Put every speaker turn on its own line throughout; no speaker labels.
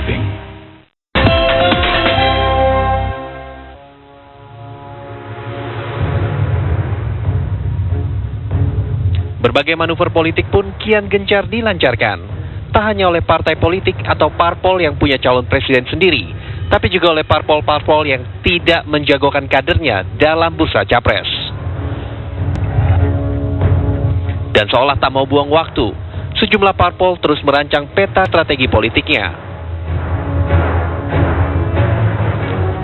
Driving.
Berbagai manuver politik pun kian gencar dilancarkan. Tak hanya oleh partai politik atau parpol yang punya calon presiden sendiri, tapi juga oleh parpol-parpol yang tidak menjagokan kadernya dalam bursa capres. Dan seolah tak mau buang waktu, sejumlah parpol terus merancang peta strategi politiknya.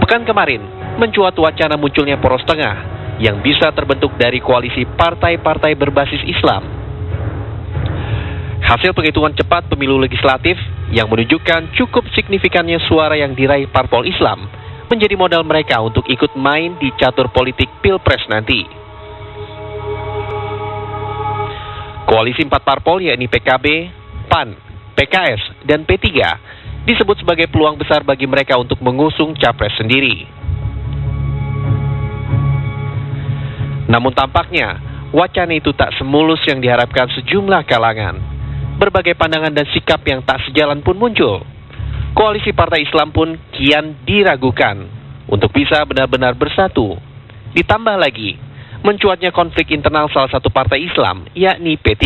Pekan kemarin, mencuat wacana munculnya poros tengah yang bisa terbentuk dari koalisi partai-partai berbasis Islam. Hasil penghitungan cepat pemilu legislatif yang menunjukkan cukup signifikannya suara yang diraih parpol Islam menjadi modal mereka untuk ikut main di catur politik Pilpres nanti. Koalisi 4 parpol yakni PKB, PAN, PKS, dan P3 disebut sebagai peluang besar bagi mereka untuk mengusung capres sendiri. Namun tampaknya, wacana itu tak semulus yang diharapkan sejumlah kalangan. Berbagai pandangan dan sikap yang tak sejalan pun muncul. Koalisi partai Islam pun kian diragukan untuk bisa benar-benar bersatu. Ditambah lagi, mencuatnya konflik internal salah satu partai Islam, yakni P3.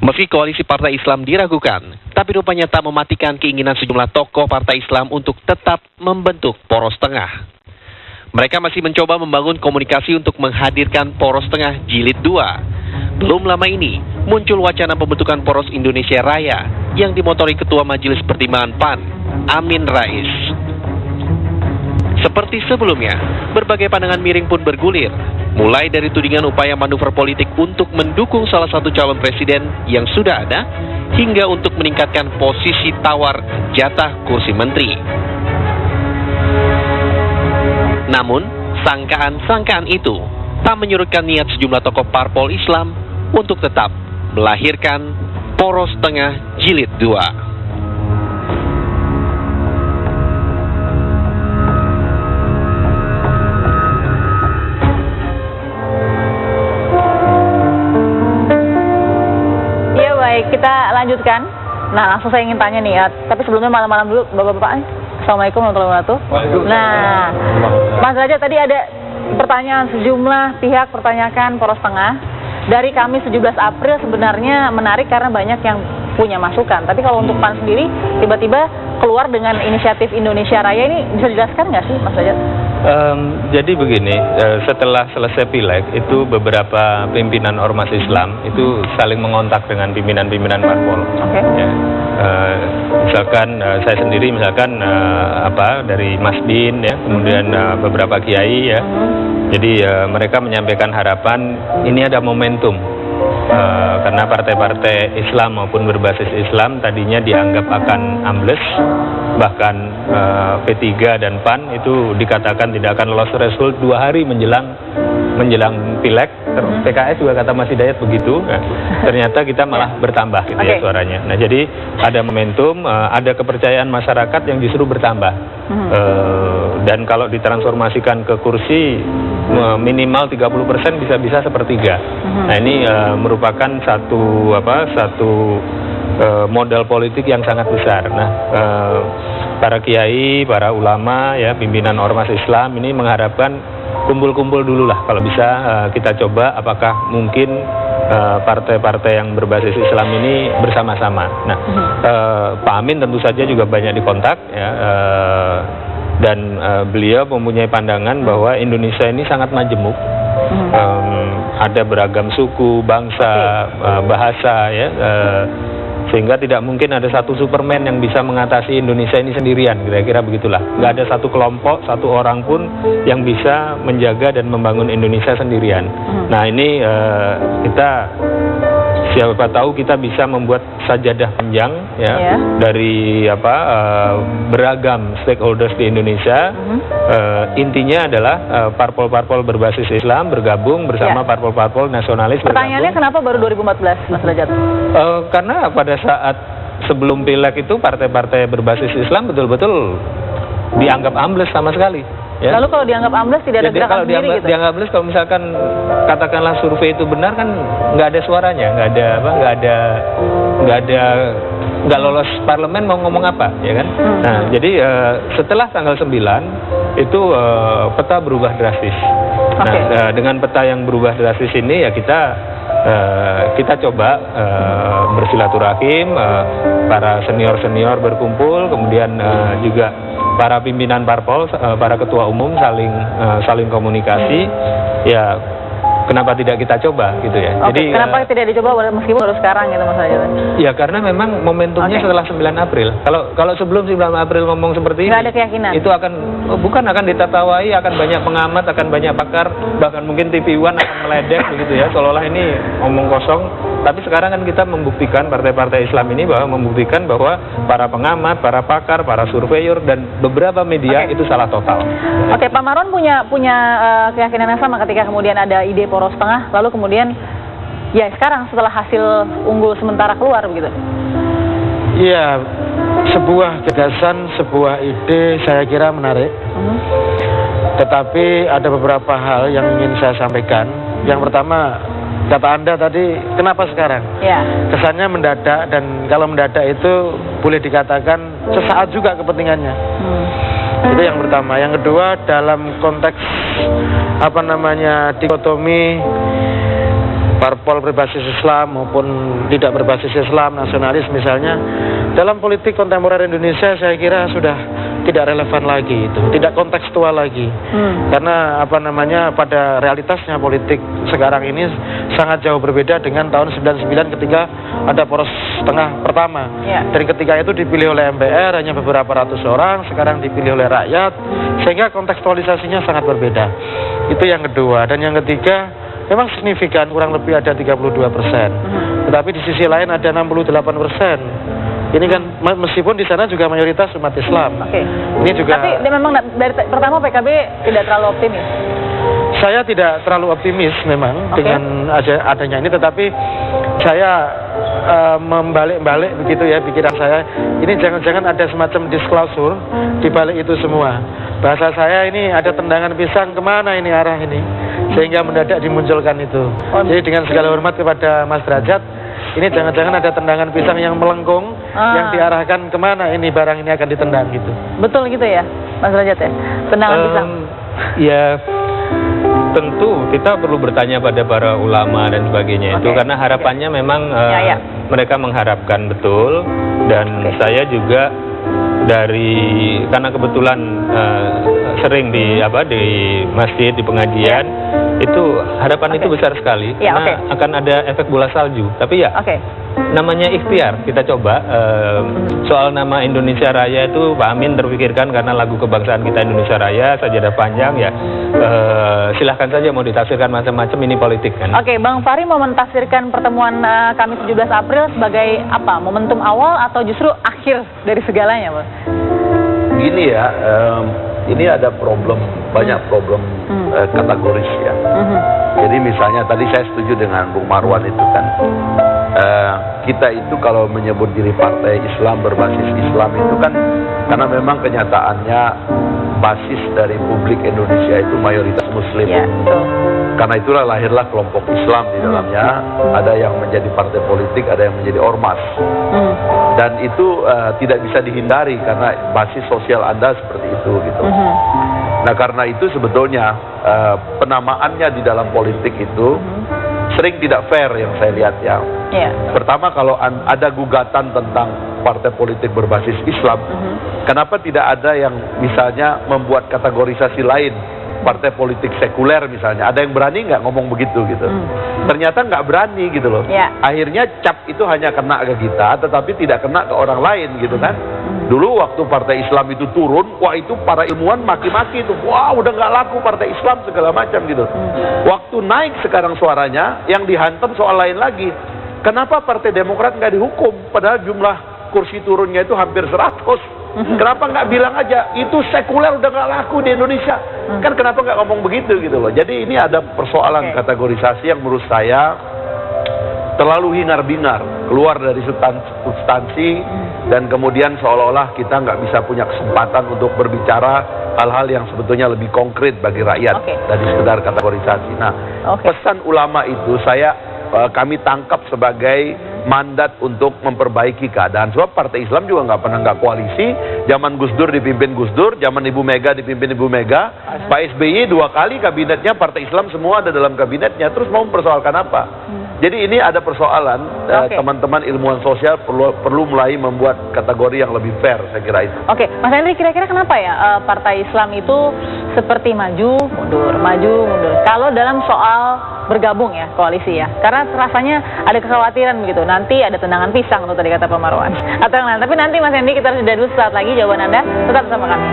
Meski koalisi partai Islam diragukan, tapi rupanya tak mematikan keinginan sejumlah tokoh partai Islam untuk tetap membentuk poros tengah. Mereka masih mencoba membangun komunikasi untuk menghadirkan poros tengah jilid 2. Belum lama ini, muncul wacana pembentukan poros Indonesia Raya yang dimotori Ketua Majelis Pertimbangan PAN, Amin Rais. Seperti sebelumnya, berbagai pandangan miring pun bergulir, mulai dari tudingan upaya manuver politik untuk mendukung salah satu calon presiden yang sudah ada, hingga untuk meningkatkan posisi tawar jatah kursi menteri. Namun, sangkaan-sangkaan itu tak menyurutkan niat sejumlah tokoh parpol Islam untuk tetap melahirkan poros tengah jilid 2.
Iya baik, kita lanjutkan. Nah, langsung saya ingin tanya nih ya, tapi sebelumnya malam-malam dulu Bapak-Bapak. Assalamualaikum warahmatullahi wabarakatuh. Nah, Mas Derajat, tadi ada pertanyaan sejumlah pihak pertanyakan poros tengah. Dari Kamis 17 April sebenarnya menarik karena banyak yang punya masukan. Tapi kalau untuk PAN sendiri tiba-tiba keluar dengan inisiatif Indonesia Raya ini, bisa dijelaskan nggak sih Mas Derajat?
Jadi begini, setelah selesai pileg itu beberapa pimpinan ormas Islam itu saling mengontak dengan pimpinan-pimpinan parpol.
Oke.
Ya. Misalkan saya sendiri dari Mas Din ya, kemudian beberapa kiai ya. Jadi mereka menyampaikan harapan ini ada momentum karena partai-partai Islam maupun berbasis Islam tadinya dianggap akan ambles, bahkan P3 dan PAN itu dikatakan tidak akan lolos threshold 2 hari menjelang pileg. PKS juga kata Mas Hidayat begitu. Nah, ternyata kita malah bertambah gitu ya suaranya. Nah, jadi ada momentum, ada kepercayaan masyarakat yang justru bertambah. Dan kalau ditransformasikan ke kursi minimal 30% bisa-bisa sepertiga. Nah, ini merupakan satu modal politik yang sangat besar. Nah, para kiai, para ulama ya, pimpinan ormas Islam ini mengharapkan kumpul-kumpul dulu lah kalau bisa kita coba apakah mungkin partai-partai yang berbasis Islam ini bersama-sama. Nah, Pak Amin tentu saja juga banyak dikontak ya, dan beliau mempunyai pandangan bahwa Indonesia ini sangat majemuk. Ada beragam suku, bangsa, bahasa ya, sehingga tidak mungkin ada satu Superman yang bisa mengatasi Indonesia ini sendirian, kira-kira begitulah. Nggak ada satu kelompok, satu orang pun yang bisa menjaga dan membangun Indonesia sendirian. Nah, ini kita siapa tahu kita bisa membuat sajadah panjang ya, dari beragam stakeholders di Indonesia. Intinya adalah parpol-parpol berbasis Islam bergabung bersama parpol-parpol nasionalis.
Pertanyaannya kenapa baru 2014 Mas Derajat?
Karena pada saat sebelum pileg itu partai-partai berbasis Islam betul-betul dianggap ambles sama sekali. Ya.
Lalu kalau dianggap ambles tidak ada
Jadi
gerakan
kalau
sendiri gitu?
dianggap ambles, kalau misalkan katakanlah survei itu benar kan nggak ada suaranya, nggak lolos parlemen mau ngomong apa, ya kan? Nah, jadi setelah tanggal 9 itu peta berubah drastis. Nah, dengan peta yang berubah drastis ini ya kita coba bersilaturahim, para senior berkumpul, kemudian juga para pimpinan parpol, para ketua umum saling komunikasi. Ya, kenapa tidak kita coba gitu ya?
Jadi kenapa tidak dicoba meskipun baru sekarang gitu Mas Rajat?
Ya karena memang momentumnya setelah 9 April. Kalau sebelum 9 April ngomong seperti ini,
nggak ada keyakinan.
Itu akan ditatawai, akan banyak pengamat, akan banyak pakar, bahkan mungkin TV One akan meledek begitu ya, seolah-olah ini omong kosong. Tapi sekarang kan kita membuktikan, partai-partai Islam ini membuktikan bahwa para pengamat, para pakar, para surveyor dan beberapa media itu salah total.
Oke, Pak Marwan punya keyakinan yang sama ketika kemudian ada ide poros tengah, lalu kemudian ya sekarang setelah hasil unggul sementara keluar begitu.
Iya, sebuah gagasan, sebuah ide saya kira menarik. Tetapi ada beberapa hal yang ingin saya sampaikan. Yang pertama, kata Anda tadi, kenapa sekarang?
Ya.
Kesannya mendadak, dan kalau mendadak itu boleh dikatakan sesaat juga kepentingannya. Itu yang pertama. Yang kedua, dalam konteks dikotomi parpol berbasis Islam maupun tidak berbasis Islam, nasionalis misalnya, dalam politik kontemporer Indonesia saya kira sudah tidak relevan lagi itu, tidak kontekstual lagi. Karena pada realitasnya politik sekarang ini sangat jauh berbeda dengan tahun 99 ketika ada poros tengah pertama. Dan ketika itu dipilih oleh MPR hanya beberapa ratus orang, sekarang dipilih oleh rakyat, sehingga kontekstualisasinya sangat berbeda. Itu yang kedua. Dan yang ketiga, memang signifikan, kurang lebih ada 32%. Tetapi di sisi lain ada 68%. Ini kan meskipun di sana juga mayoritas umat Islam. Ini juga. Tapi
memang dari pertama PKB tidak terlalu optimis.
Saya tidak terlalu optimis memang dengan adanya ini, tetapi saya membalik-balik begitu ya pikiran saya. Ini jangan-jangan ada semacam disklausur di balik itu semua. Bahasa saya ini ada tendangan pisang, kemana ini arah ini, sehingga mendadak dimunculkan itu. Jadi dengan segala hormat kepada Mas Derajat, ini jangan-jangan ada tendangan pisang yang melengkung, yang diarahkan kemana ini barang ini akan ditendang gitu. Betul gitu ya, Mas Derajat ya? Tendangan pisang.
Ya, tentu kita perlu bertanya pada para ulama dan sebagainya itu, karena harapannya memang mereka mengharapkan betul, dan saya juga karena kebetulan sering di masjid, di pengajian, itu harapan itu besar sekali, karena akan ada efek bola salju. Tapi namanya ikhtiar, kita coba. Soal nama Indonesia Raya itu Pak Amin terpikirkan karena lagu kebangsaan kita Indonesia Raya, sajadah panjang ya. Silahkan saja mau ditafsirkan macam-macam, ini politik kan.
Bang Fahri mau mentafsirkan pertemuan Kamis 17 April sebagai apa? Momentum awal atau justru akhir dari segalanya, Bang?
Gini ya, ini ada banyak problem kategoris ya. Jadi misalnya tadi saya setuju dengan Bung Marwan itu kan, kita itu kalau menyebut diri partai Islam berbasis Islam itu kan karena memang kenyataannya basis dari publik Indonesia itu mayoritas Muslim. Karena itulah lahirlah kelompok Islam di dalamnya. Ada yang menjadi partai politik, ada yang menjadi ormas. Dan itu tidak bisa dihindari karena basis sosial Anda seperti itu gitu. Nah karena itu sebetulnya penamaannya di dalam politik itu sering tidak fair yang saya lihat ya. Pertama, kalau ada gugatan tentang partai politik berbasis Islam, kenapa tidak ada yang misalnya membuat kategorisasi lain, partai politik sekuler misalnya? Ada yang berani nggak ngomong begitu gitu? Ternyata nggak berani gitu loh. Akhirnya cap itu hanya kena ke kita, tetapi tidak kena ke orang lain gitu kan? Dulu waktu partai Islam itu turun, wah itu para ilmuwan maki-maki itu, wah udah nggak laku partai Islam segala macam gitu. Waktu naik sekarang suaranya, yang dihantam soal lain lagi. Kenapa Partai Demokrat nggak dihukum? Padahal jumlah kursi turunnya itu hampir 100. Kenapa nggak bilang aja, itu sekuler udah nggak laku di Indonesia? Kan kenapa nggak ngomong begitu gitu loh. Jadi ini ada persoalan kategorisasi yang menurut saya terlalu hingar-bingar, keluar dari substansi, dan kemudian seolah-olah kita nggak bisa punya kesempatan untuk berbicara hal-hal yang sebetulnya lebih konkret bagi rakyat dari sekedar kategorisasi. Nah, pesan ulama itu kami tangkap sebagai mandat untuk memperbaiki keadaan. Sebab Partai Islam juga nggak pernah nggak koalisi. Zaman Gus Dur dipimpin Gus Dur, zaman Ibu Mega dipimpin Ibu Mega. Pak SBY 2 kali kabinetnya Partai Islam semua ada dalam kabinetnya. Terus mau mempersoalkan apa? Jadi ini ada persoalan, teman-teman ilmuwan sosial perlu mulai membuat kategori yang lebih fair, saya kira itu.
Oke, Mas Henry, kira-kira kenapa ya Partai Islam itu seperti maju mundur? Kalau dalam soal bergabung ya, koalisi ya, karena rasanya ada kekhawatiran begitu, nanti ada tendangan pisang tuh tadi kata Pak Marwan. Atau yang lain, tapi nanti Mas Henry kita harus jeda dulu, saat lagi jawaban Anda tetap bersama kami.